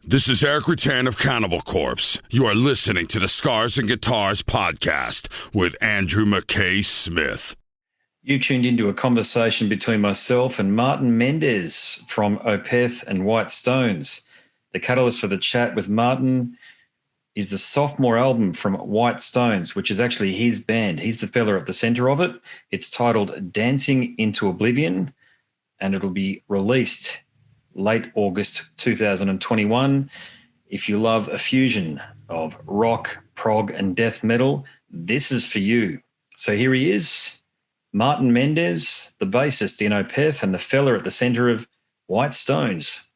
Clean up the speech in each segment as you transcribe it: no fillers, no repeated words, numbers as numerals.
This is Eric Rattan of Cannibal Corpse. You are listening to the Scars and Guitars podcast with Andrew McKay Smith. You tuned into a conversation between myself and Martin Mendez from Opeth and White Stones. The catalyst for the chat with Martin is the sophomore album from White Stones, which is actually his band. He's the fella at the center of it. It's titled Dancing into Oblivion, and it'll be released late August 2021. If you love a fusion of rock, prog, and death metal, this is for you. So here he is, Martin Mendez, the bassist in Opeth and the fella at the centre of White Stones.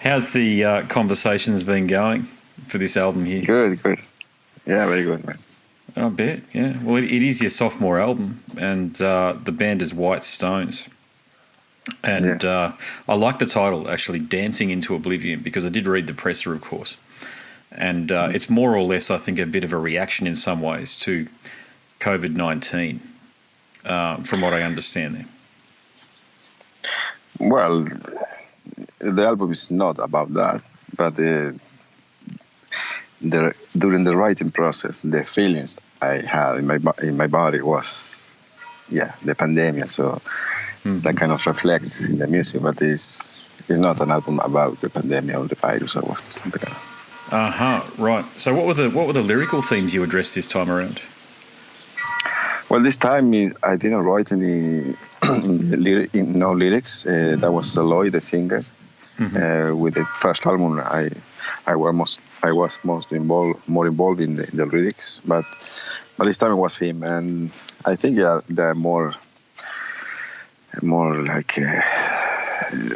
How's the conversations been going for this album here? Good. Yeah, very good, man. I bet, yeah. Well, it is your sophomore album, and the band is White Stones. And I like the title, actually, Dancing into Oblivion, because I did read the presser, of course. And it's more or less, I think, a bit of a reaction in some ways to COVID-19, from what I understand there. Well, the album is not about that, but during the writing process, the feelings I had in my body was, the pandemic. So that kind of reflects in the music, but it's not an album about the pandemic or the virus or something like that. Right. So what were the lyrical themes you addressed this time around? Well, this time I didn't write any no lyrics. That was Lloyd, the singer. With the first album, I was more involved in the lyrics, but this time it was him, and I think they're more like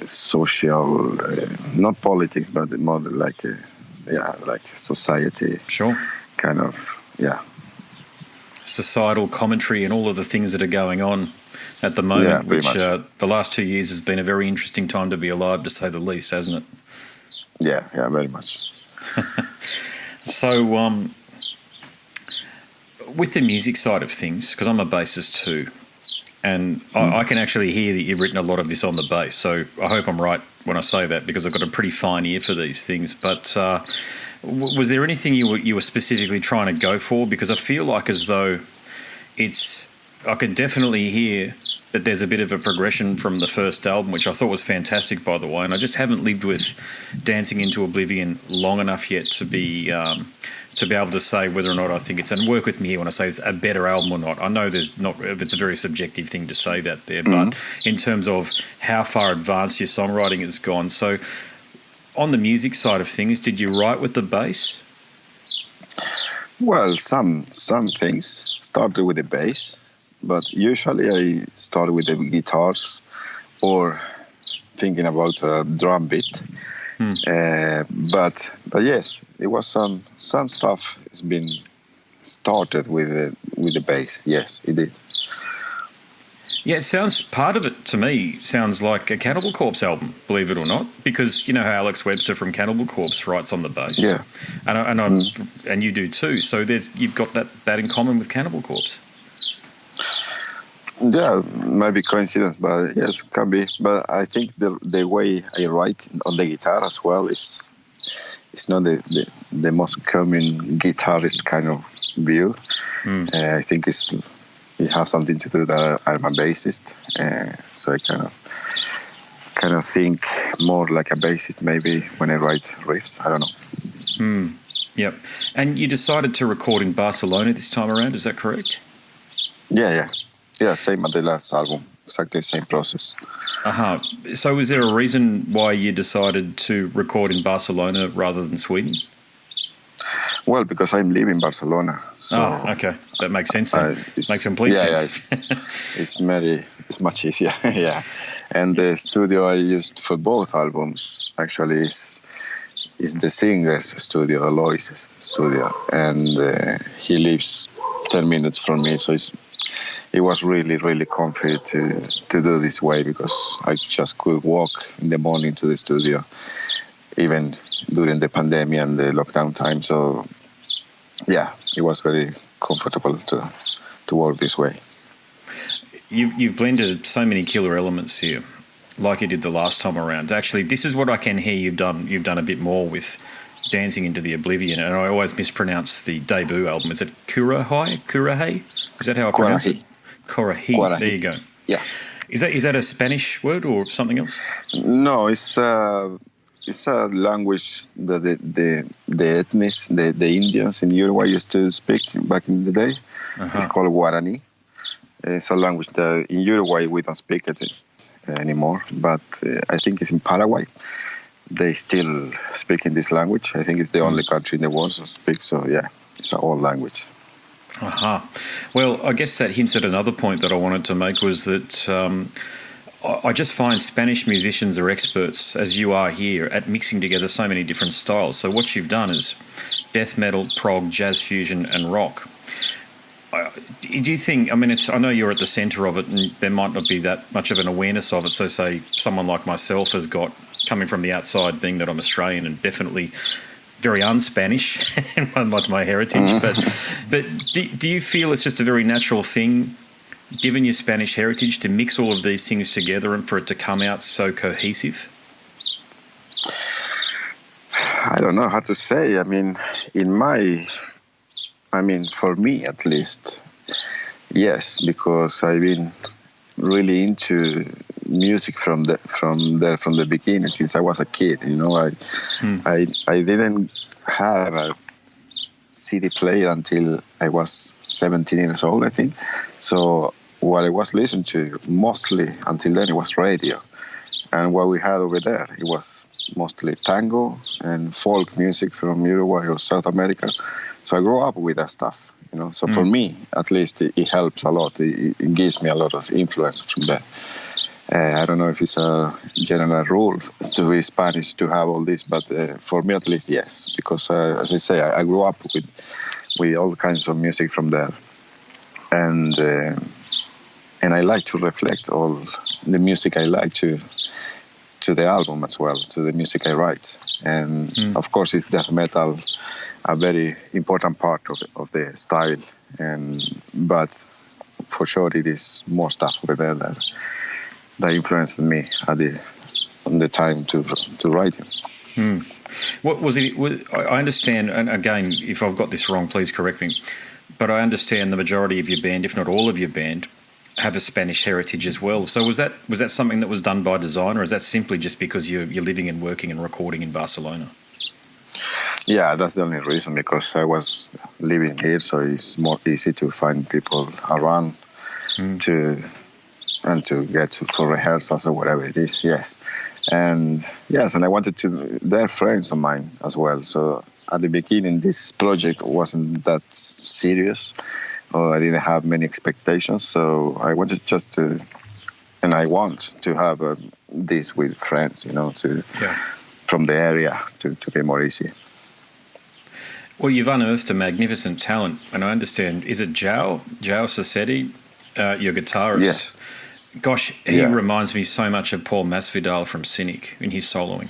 social, not politics, but more like like society. Sure. Kind of, societal commentary and all of the things that are going on at the moment, which the last 2 years has been a very interesting time to be alive, to say the least, hasn't it? Yeah, very much. So, with the music side of things, because I'm a bassist too, and I can actually hear that you've written a lot of this on the bass, so I hope I'm right when I say that, because I've got a pretty fine ear for these things. But was there anything you were specifically trying to go for? Because I feel like as though I can definitely hear that there's a bit of a progression from the first album, which I thought was fantastic, by the way. And I just haven't lived with Dancing into Oblivion long enough yet to be able to say whether or not I think it's, and work with me here when I say it's a better album or not. I know it's a very subjective thing to say that there, but in terms of how far advanced your songwriting has gone. So on the music side of things, did you write with the bass? Well, some things started with the bass, but usually I started with the guitars or thinking about a drum beat. But yes, it was some stuff has been started with the bass. Yes, it did. Yeah, part of it to me sounds like a Cannibal Corpse album, believe it or not, because you know how Alex Webster from Cannibal Corpse writes on the bass. Yeah. And you do too. So you've got that in common with Cannibal Corpse. Yeah, maybe coincidence, but yes, can be. But I think the way I write on the guitar as well is not the most common guitarist kind of view. I think it has something to do that I'm a bassist, so I kind of think more like a bassist maybe when I write riffs. I don't know. Yep. And you decided to record in Barcelona this time around, is that correct? Yeah, same as the last album. Exactly the same process. So is there a reason why you decided to record in Barcelona rather than Sweden? Well, because I'm living in Barcelona. So okay. That makes sense then. Makes complete sense. It's much easier, yeah. And the studio I used for both albums actually is the singer's studio, Alois's studio. And he lives 10 minutes from me, so it was really, really comfy to do this way, because I just could walk in the morning to the studio, even during the pandemic and the lockdown time. So, yeah, it was very comfortable to work this way. You've blended so many killer elements here. like you did the last time around. Actually, this is what I can hear you've done. You've done a bit more with Dancing into the Oblivion, and I always mispronounce the debut album. Is it Kurahei? Is that how I pronounce it? Kurahei. There you go. Yeah. Is that a Spanish word or something else? No, it's a language that the ethnics, the Indians in Uruguay used to speak back in the day. It's called Guarani. It's a language that in Uruguay we don't speak it anymore, but I think it's in Paraguay. They still speak in this language. I think it's the only country in the world that speaks. So yeah, it's an old language. Well, I guess that hints at another point that I wanted to make was that I just find Spanish musicians are experts, as you are here, at mixing together so many different styles. So what you've done is death metal, prog, jazz fusion, and rock. Do you think, I mean, I know you're at the centre of it and there might not be that much of an awareness of it. So say someone like myself has got, coming from the outside, being that I'm Australian and definitely very un-Spanish with my heritage. But do you feel it's just a very natural thing, given your Spanish heritage, to mix all of these things together and for it to come out so cohesive? I don't know how to say. I mean, for me at least, yes, because I've been really into music from the beginning since I was a kid. You know, I didn't have a CD player until I was 17 years old, I think. So what I was listening to mostly until then, it was radio, and what we had over there, it was mostly tango and folk music from Uruguay or South America. So I grew up with that stuff, you know. So for me, at least, it helps a lot. It gives me a lot of influence from that. I don't know if it's a general rule to be Spanish to have all this, but for me at least, yes. Because as I say, I grew up with all kinds of music from there, and I like to reflect all the music I like to the album as well, to the music I write, and of course, it's death metal. A very important part of the style, but for sure it is more stuff over there that influenced me at the time to write it. What was it? I understand, and again, if I've got this wrong, please correct me. But I understand the majority of your band, if not all of your band, have a Spanish heritage as well. So was that something that was done by design, or is that simply just because you're living and working and recording in Barcelona? Yeah, that's the only reason, because I was living here, so it's more easy to find people around to get for rehearsals or whatever it is. Yes, and I wanted to. They're friends of mine as well. So at the beginning, this project wasn't that serious, or I didn't have many expectations. So I wanted and I want to have this with friends, you know, from the area to be more easy. Well, you've unearthed a magnificent talent, and I understand, is it João Sassetti, your guitarist? Yes. Gosh, he reminds me so much of Paul Masvidal from Cynic in his soloing.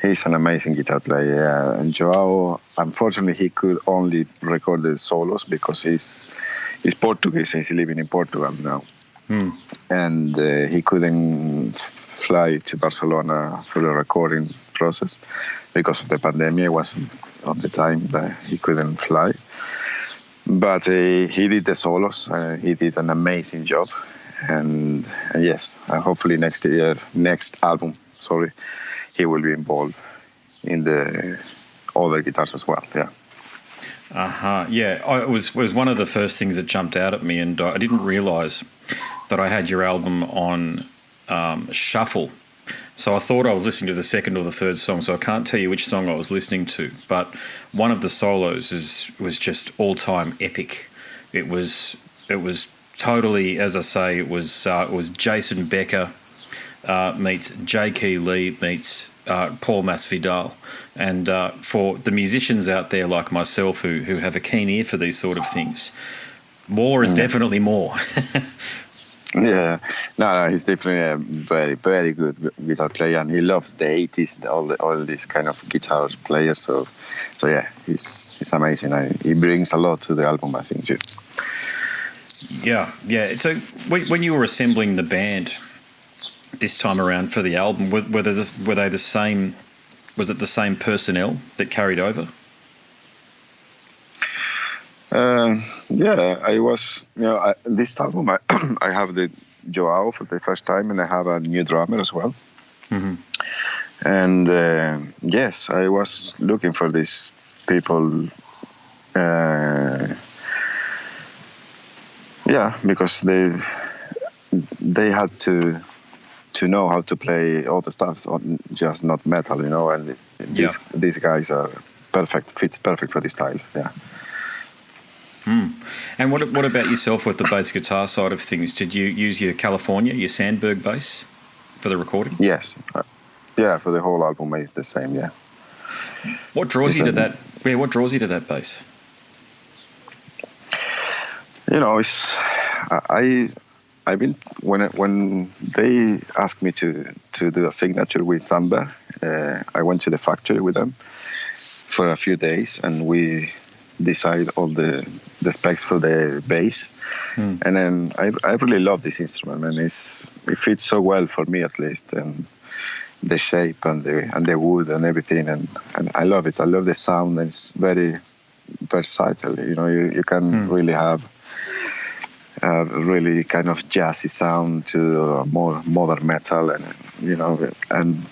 He's an amazing guitar player, and João, unfortunately, he could only record the solos because he's Portuguese, he's living in Portugal now. And he couldn't fly to Barcelona for the recording process because of the pandemic. It was on the time that he couldn't fly, but he did the solos. He did an amazing job, and yes, hopefully next album, he will be involved in the other guitars as well. It was one of the first things that jumped out at me, and I didn't realise that I had your album on shuffle. So I thought I was listening to the second or the third song, so I can't tell you which song I was listening to, but one of the solos was just all-time epic. It was totally, as I say, it was Jason Becker meets J.K. Lee meets Paul Masvidal. And for the musicians out there like myself who have a keen ear for these sort of things, more is definitely more. Yeah, no, he's definitely a very, very good guitar player, and he loves the 80s, all these kind of guitar players. So yeah, he's amazing. He brings a lot to the album, I think, too. Yeah. So when you were assembling the band, this time around for the album? Were they the same? Was it the same personnel that carried over? Yeah, I was. This album I have the Joao for the first time, and I have a new drummer as well. Mm-hmm. And yes, I was looking for these people. Because they had to know how to play all the stuff, just not metal, And these guys are fits perfect for this style. Yeah. And what about yourself with the bass guitar side of things? Did you use your Sandberg bass for the recording? Yes. For the whole album it's the same. Yeah. What draws you to that? Yeah, what draws you to that bass? It's I've been when they asked me to do a signature with Sandberg, I went to the factory with them for a few days, and we decide all the specs for the bass. And then I really love this instrument, and it fits so well for me at least, and the shape and the wood and everything, and I love it. I love the sound, and it's very versatile. You can really have a really kind of jazzy sound to a more modern metal, and and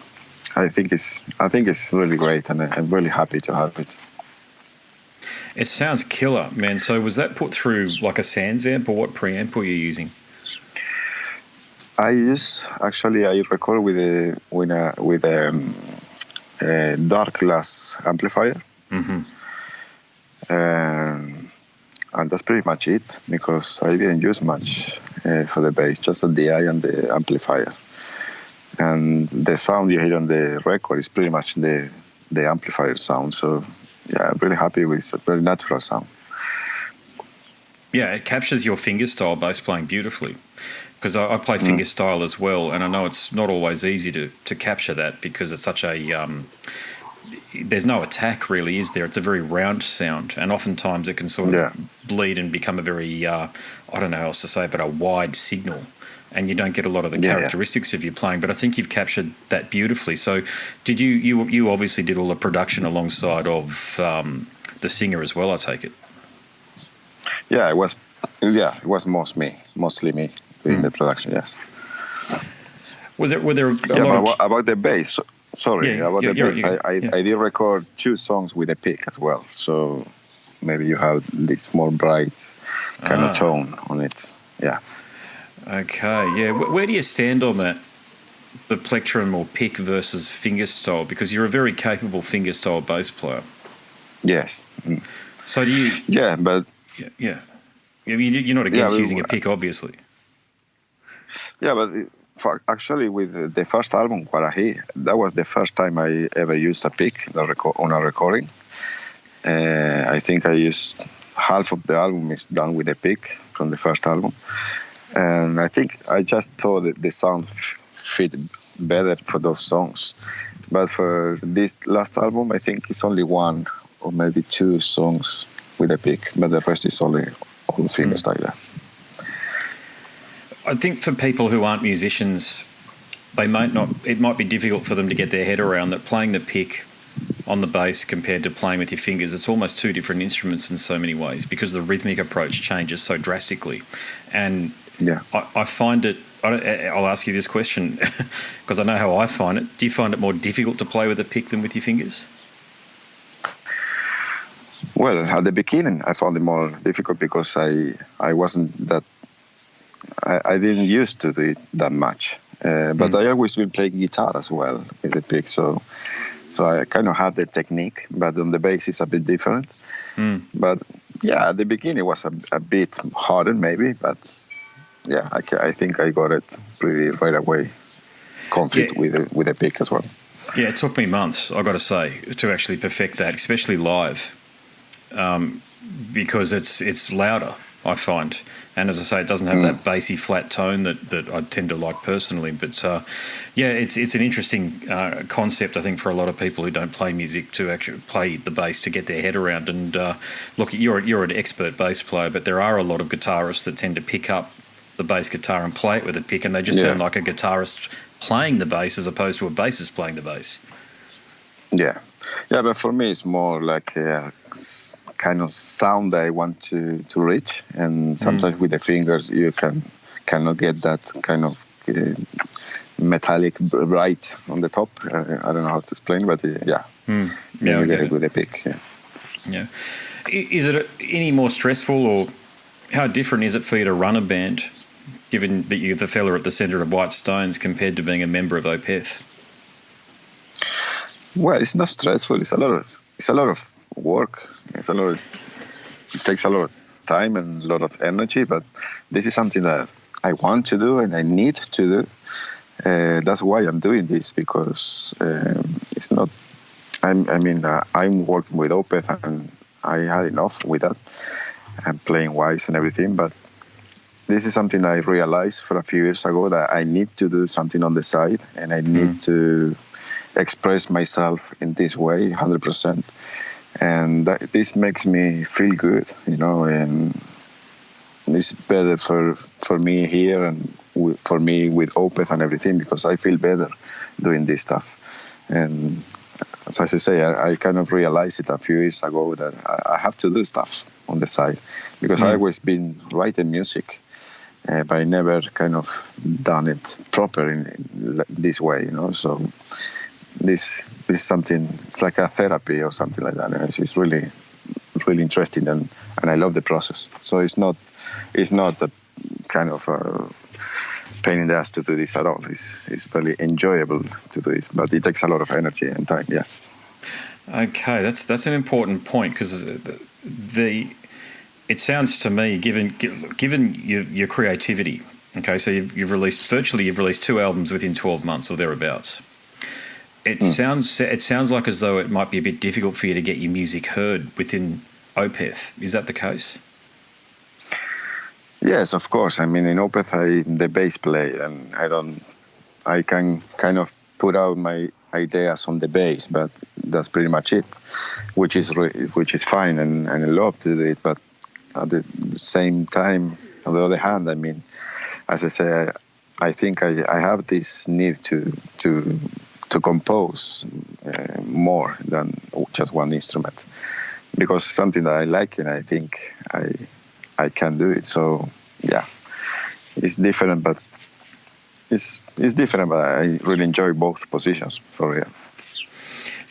I think it's really great, and I'm really happy to have it. It sounds killer, man. So was that put through like a Sans amp, or what preamp were you using? I record with a dark glass amplifier. Mm-hmm. And that's pretty much it, because I didn't use much for the bass, just the DI and the amplifier. And the sound you hear on the record is pretty much the amplifier sound. So yeah, I'm really happy with it. It's a very natural sound. Yeah, it captures your fingerstyle bass playing beautifully, because I play fingerstyle as well, and I know it's not always easy to capture that, because it's such a there's no attack really, is there? It's a very round sound, and oftentimes it can sort of bleed and become a very I don't know how else to say it, but a wide signal, and you don't get a lot of the characteristics of your playing. But I think you've captured that beautifully. So did you obviously did all the production alongside of the singer as well, I take it? Yeah, it was mostly me doing the production. Yes. Were there a lot of about the bass? Sorry, about the bass. I did record 2 songs with a pick as well, so maybe you have this more bright kind of tone on it. Yeah. Okay. Yeah. Where do you stand on that? The plectrum or pick versus fingerstyle, because you're a very capable fingerstyle bass player. Yes. So do you? Yeah, but. Yeah. You're not against using a pick, obviously. Yeah, but actually, with the first album, Guarahi, that was the first time I ever used a pick on a recording. I think I used half of the album is done with a pick from the first album. And I think I just thought that the sound fit better for those songs. But for this last album, I think it's only 1 or maybe 2 songs with a pick, but the rest is all fingerstyle. I think for people who aren't musicians, it might be difficult for them to get their head around that playing the pick on the bass compared to playing with your fingers, it's almost 2 different instruments in so many ways, because the rhythmic approach changes so drastically. And I find it, I'll ask you this question because I know how I find it. Do you find it more difficult to play with a pick than with your fingers? Well, at the beginning, I found it more difficult because I wasn't that. I didn't used to do it that much, but I always been playing guitar as well with the pick, so I kind of have the technique, but on the bass it's a bit different. But yeah, at the beginning it was a bit harder maybe, but yeah, I think I got it pretty right away, confident with the pick as well. Yeah, it took me months, I've got to say, to actually perfect that, especially live, because it's louder, I find. And as I say, it doesn't have that bassy flat tone that I tend to like personally. But it's an interesting concept, I think, for a lot of people who don't play music to actually play the bass to get their head around. And look, you're an expert bass player, but there are a lot of guitarists that tend to pick up the bass guitar and play it with a pick, and they just sound like a guitarist playing the bass as opposed to a bassist playing the bass. Yeah, but for me it's more like a kind of sound I want to reach, and sometimes with the fingers you cannot get that kind of metallic bright on the top. I don't know how to explain, but Yeah, you get a good epic. Yeah. Is it any more stressful, or how different is it for you to run a band, given that you're the fella at the centre of White Stones, compared to being a member of Opeth? Well, it's not stressful. It's a lot of work. It takes a lot of time and a lot of energy. But this is something that I want to do and I need to do. That's why I'm doing this, because it's not. I'm working with Opeth and I had enough with that. I'm playing wise and everything, but this is something I realized for a few years ago, that I need to do something on the side, and I need to express myself in this way 100%. And this makes me feel good, and it's better for me here and for me with Opeth and everything, because I feel better doing this stuff. And as I say, I kind of realized it a few years ago that I have to do stuff on the side, because I always been writing music, but I never kind of done it proper in this way, So this is something. It's like a therapy or something like that. It's really, really interesting, and I love the process. So it's not a kind of a pain in the ass to do this at all. It's really enjoyable to do this, but it takes a lot of energy and time. Yeah. Okay, that's an important point, because it sounds to me, given your creativity. Okay, so you've released 2 albums within 12 months or thereabouts. It sounds like as though it might be a bit difficult for you to get your music heard within Opeth. Is that the case? Yes, of course. I mean, in Opeth, I'm the bass player, and I can kind of put out my ideas on the bass, but that's pretty much it, which is fine, and I love to do it. But at the same time, on the other hand, I mean, as I say, I think I have this need to compose more than just one instrument, because it's something that I like, and I think I can do it. So yeah, it's different, but it's different. But I really enjoy both positions, for real.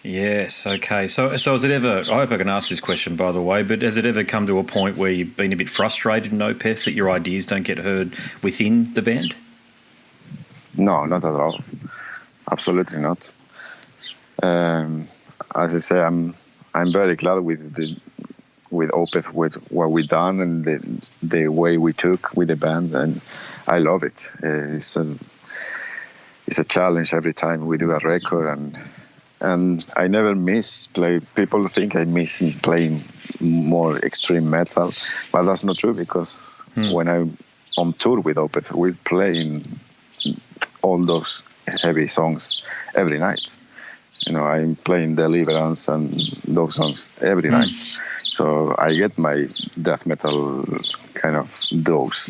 Yes. Okay. So has it ever? I hope I can ask this question, by the way. But has it ever come to a point where you've been a bit frustrated in Opeth that your ideas don't get heard within the band? No, not at all. Absolutely not. As I say, I'm very glad with Opeth, with what we done and the way we took with the band, and I love it. It's a challenge every time we do a record, and I never miss play. People think I miss playing more extreme metal, but that's not true, because when I'm on tour with Opeth, we're playing all those heavy songs every night. I'm playing Deliverance and those songs every night. So I get my death metal kind of dose,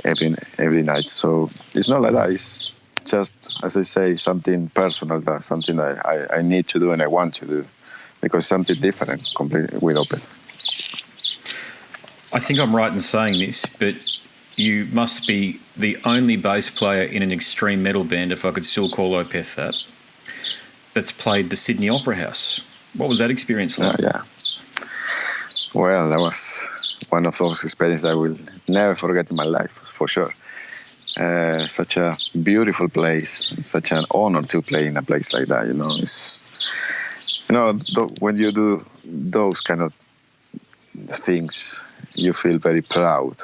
every night. So it's not like that. It's just, as I say, something personal, that's something that I need to do and I want to do, because something different completely with Opeth. I think I'm right in saying this, but you must be the only bass player in an extreme metal band, if I could still call Opeth that, that's played the Sydney Opera House. What was that experience like? Yeah. Well, that was one of those experiences I will never forget in my life, for sure. Such a beautiful place, such an honor to play in a place like that. When you do those kind of things, you feel very proud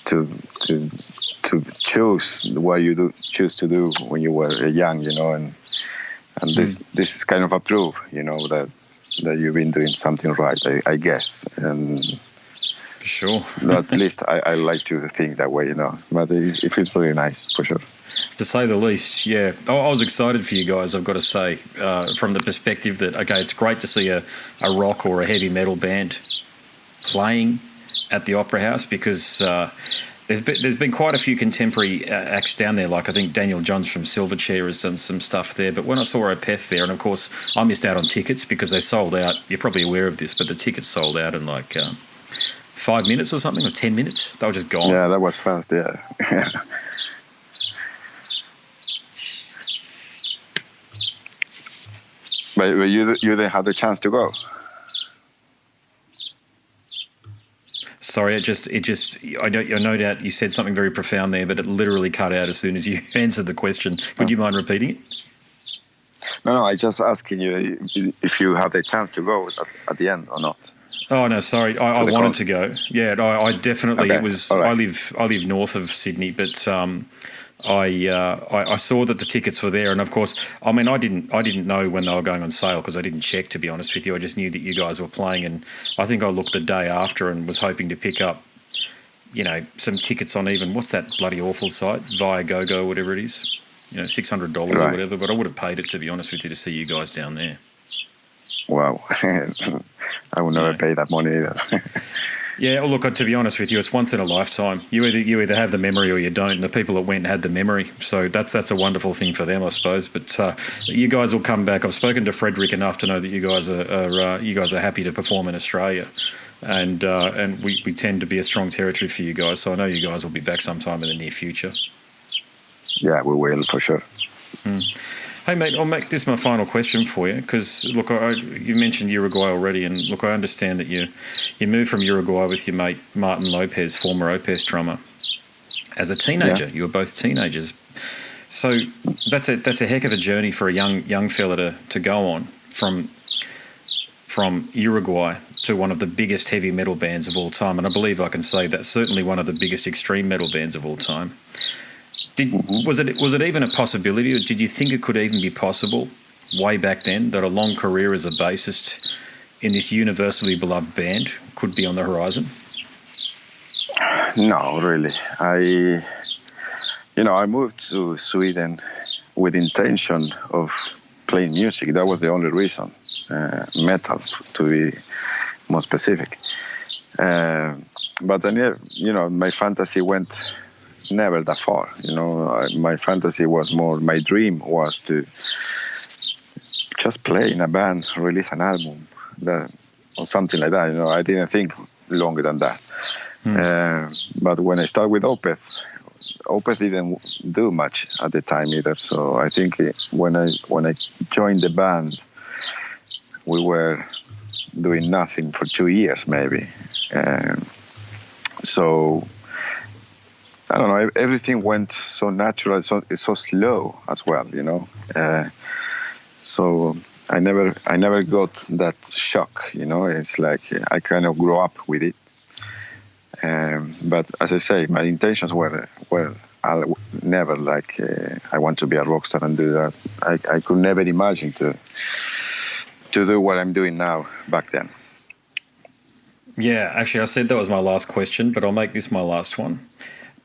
to choose what you choose to do when you were young, and this is kind of a proof, that you've been doing something right, I guess, and for sure. At least I like to think that way, but it feels really nice, for sure. To say the least, yeah. I was excited for you guys, I've got to say, from the perspective that, okay, it's great to see a rock or a heavy metal band playing at the Opera House, because There's been quite a few contemporary acts down there. Like I think Daniel Johns from Silverchair has done some stuff there. But when I saw Opeth there, and of course I missed out on tickets because they sold out. You're probably aware of this, but the tickets sold out in like 5 minutes or something, or 10 minutes. They were just gone. Yeah, that was fast. Yeah. But you didn't have the chance to go. Sorry, I no doubt you said something very profound there, but it literally cut out as soon as you answered the question. Would you mind repeating it? No, I just asking you if you had the chance to go at the end or not. Oh no, sorry. I wanted to go. Yeah, I definitely. Okay. It was. Right. I live north of Sydney, but I saw that the tickets were there, and of course, I mean, I didn't know when they were going on sale because I didn't check. To be honest with you, I just knew that you guys were playing, and I think I looked the day after and was hoping to pick up, some tickets on even what's that bloody awful site, Viagogo, whatever it is, $600 or whatever. But I would have paid it, to be honest with you, to see you guys down there. Wow. I would never pay that money either. Yeah, well, look, to be honest with you, it's once in a lifetime. You either have the memory or you don't, and the people that went had the memory. So that's a wonderful thing for them, I suppose. But you guys will come back. I've spoken to Frederick enough to know that you guys are happy to perform in Australia, and we tend to be a strong territory for you guys. So I know you guys will be back sometime in the near future. Yeah, we will for sure. Hey, mate, I'll make this my final question for you because, look, you mentioned Uruguay already, and, look, I understand that you moved from Uruguay with your mate Martin Lopez, former Opeth drummer, as a teenager. Yeah. You were both teenagers. So that's a heck of a journey for a young fella to go on from Uruguay to one of the biggest heavy metal bands of all time, and I believe I can say that's certainly one of the biggest extreme metal bands of all time. Was it even a possibility, or did you think it could even be possible way back then that a long career as a bassist in this universally beloved band could be on the horizon? No, really. I moved to Sweden with intention of playing music. That was the only reason, metal to be more specific. But then, my fantasy went never that far. My fantasy was more, my dream was to just play in a band, release an album, or something like that. I didn't think longer than that. But when I started with Opeth didn't do much at the time either. So I think when I joined the band, we were doing nothing for 2 years maybe. So I don't know. Everything went so natural, so it's so slow as well, So I never got that shock, It's like I kind of grew up with it. But as I say, my intentions were never like I want to be a rock star and do that. I could never imagine to do what I'm doing now back then. Yeah, actually, I said that was my last question, but I'll make this my last one.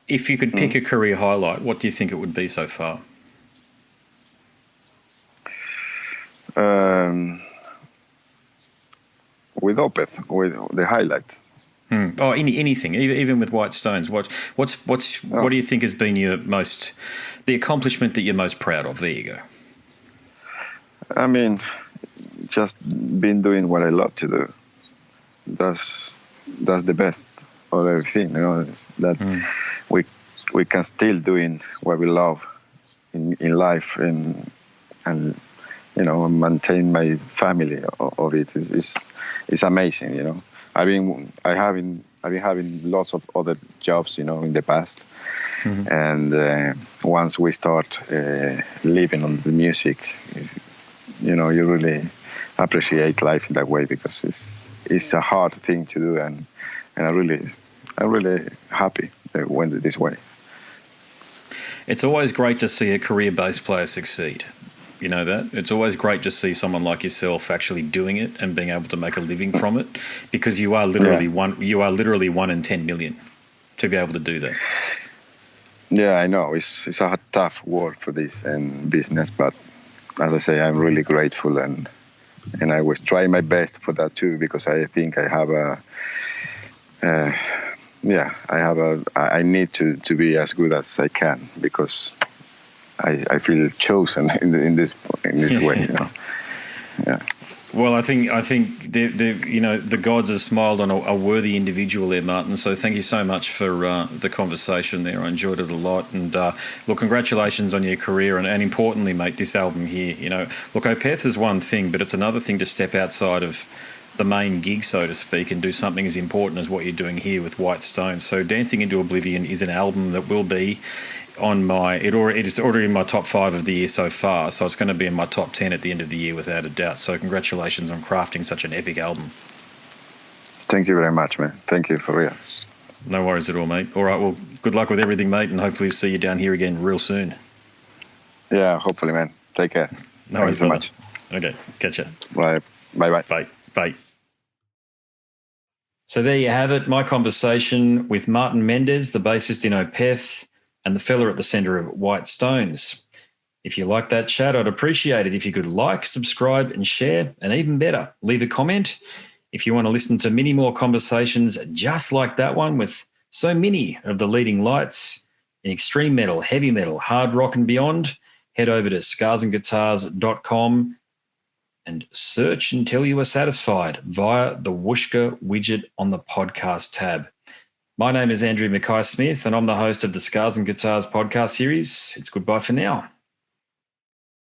If you could pick a career highlight, what do you think it would be so far? With Opeth, with the highlight. Oh, anything, even with White Stones. What do you think has been the accomplishment that you're most proud of? There you go. I mean, just been doing what I love to do. That's the best of everything, that we can still doing what we love in life and maintain my family of it is amazing. I've been having lots of other jobs in the past, and once we start living on the music, you really appreciate life in that way because it's a hard thing to do, and I'm really happy that it went this way. It's always great to see a career bass player succeed. You know that? It's always great to see someone like yourself actually doing it and being able to make a living from it, because you are literally one in 10 million to be able to do that. Yeah, I know. It's a tough work for this and business, but as I say, I'm really grateful and I was trying my best for that too, because I think I have yeah, I need to be as good as I can, because I feel chosen in this way, you know. Yeah. Well, I think the gods have smiled on a worthy individual there, Martin. So thank you so much for the conversation there. I enjoyed it a lot. And look, congratulations on your career, and importantly, mate, this album here. You know, look, Opeth is one thing, but it's another thing to step outside of the main gig, so to speak, and do something as important as what you're doing here with White Stone. So Dancing into Oblivion is an album that will be on it's already in my top 5 of the year so far, so it's going to be in my top 10 at the end of the year without a doubt. So congratulations on crafting such an epic album. Thank you very much, man. Thank you, for real. No worries at all, mate. All right, well, good luck with everything, mate, and hopefully see you down here again real soon. Yeah, hopefully, man. Take care. Thank you so much. Okay, catch ya. Bye. Bye. Bye. So there you have it, my conversation with Martin Mendez, the bassist in Opeth, and the fella at the centre of White Stones. If you like that chat, I'd appreciate it if you could like, subscribe and share, and even better, leave a comment. If you want to listen to many more conversations just like that one with so many of the leading lights in extreme metal, heavy metal, hard rock and beyond, head over to scarsandguitars.com and search until you are satisfied via the Whooshka widget on the podcast tab. My name is Andrew Mackay-Smith, and I'm the host of the Scars and Guitars podcast series. It's goodbye for now.